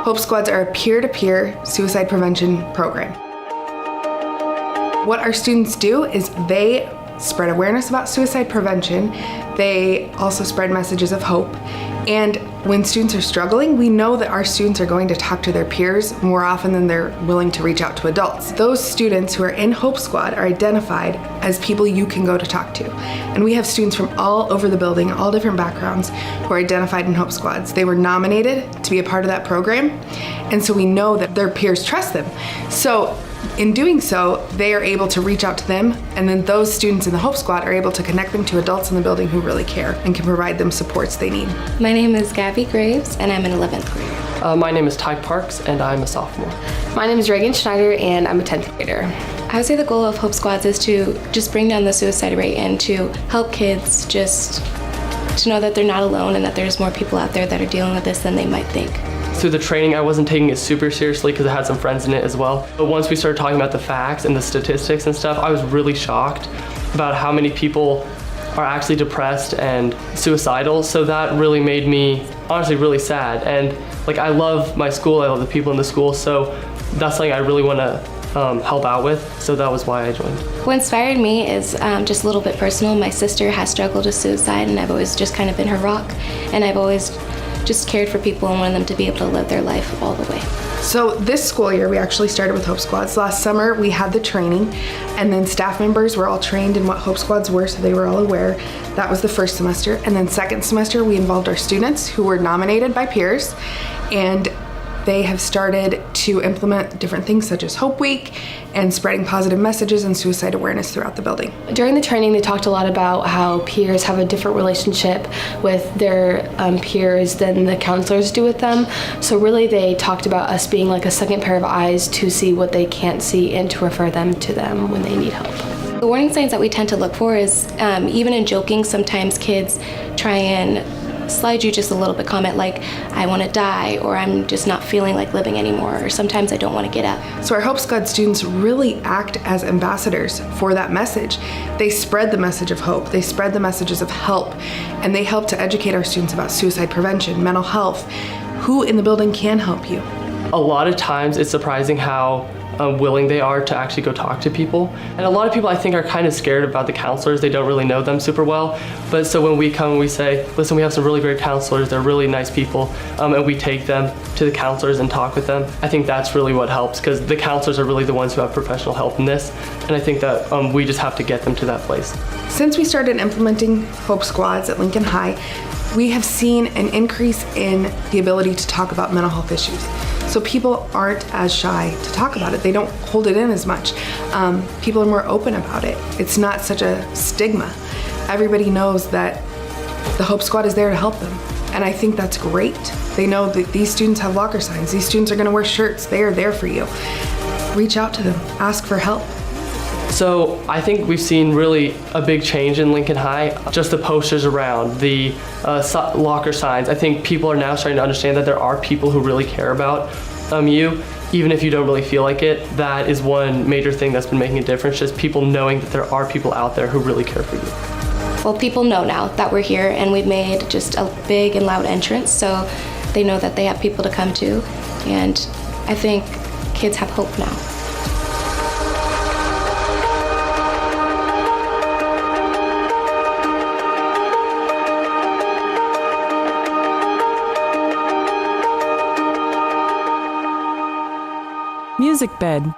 Hope Squads are a peer-to-peer suicide prevention program. What our students do is they spread awareness about suicide prevention. They also spread messages of hope. And when students are struggling, we know that our students are going to talk to their peers more often than they're willing to reach out to adults. Those students who are in Hope Squad are identified as people you can go to talk to. And we have students from all over the building, all different backgrounds, who are identified in Hope Squads. They were nominated to be a part of that program, and so we know that their peers trust them. So in doing so, they are able to reach out to them, and then those students in the Hope Squad are able to connect them to adults in the building who really care and can provide them supports they need. My name is Gabby Graves, and I'm in 11th grade. My name is Ty Parks, and I'm a sophomore. My name is Reagan Schneider, and I'm a 10th grader. I would say the goal of Hope Squads is to just bring down the suicide rate and to help kids just to know that they're not alone and that there's more people out there that are dealing with this than they might think. Through the training, I wasn't taking it super seriously because I had some friends in it as well. But once we started talking about the facts and the statistics and stuff, I was really shocked about how many people are actually depressed and suicidal. So that really made me honestly really sad. And I love my school, I love the people in the school, so that's something I really want to help out with. So that was why I joined. What inspired me is just a little bit personal. My sister has struggled with suicide, and I've always just kind of been her rock. And I've always just cared for people and wanted them to be able to live their life all the way. So this school year, we actually started with Hope Squads. Last summer, we had the training, and then staff members were all trained in what Hope Squads were, so they were all aware. That was the first semester. And then second semester, we involved our students who were nominated by peers, and they have started to implement different things such as Hope Week and spreading positive messages and suicide awareness throughout the building. During the training, they talked a lot about how peers have a different relationship with their peers than the counselors do with them. So really they talked about us being like a second pair of eyes to see what they can't see and to refer them to them when they need help. The warning signs that we tend to look for is even in joking, sometimes kids try and slide you just a little bit comment like, I want to die, or I'm just not feeling like living anymore, or sometimes I don't want to get up. So our Hope Squad students really act as ambassadors for that message. They spread the message of hope, they spread the messages of help, and they help to educate our students about suicide prevention, mental health, who in the building can help you. A lot of times it's surprising how willing they are to actually go talk to people. And a lot of people I think are kind of scared about the counselors. They don't really know them super well. But so when we come, we say, listen, we have some really great counselors. They're really nice people. And we take them to the counselors and talk with them. I think that's really what helps, because the counselors are really the ones who have professional help in this. And I think that we just have to get them to that place. Since we started implementing Hope Squads at Lincoln High, we have seen an increase in the ability to talk about mental health issues. So people aren't as shy to talk about it. They don't hold it in as much. People are more open about it. It's not such a stigma. Everybody knows that the Hope Squad is there to help them. And I think that's great. They know that these students have locker signs. These students are gonna wear shirts. They are there for you. Reach out to them, ask for help. So I think we've seen really a big change in Lincoln High. Just the posters around, the locker signs. I think people are now starting to understand that there are people who really care about you, even if you don't really feel like it. That is one major thing that's been making a difference, just people knowing that there are people out there who really care for you. Well, people know now that we're here, and we've made just a big and loud entrance, so they know that they have people to come to, and I think kids have hope now. Music Bed.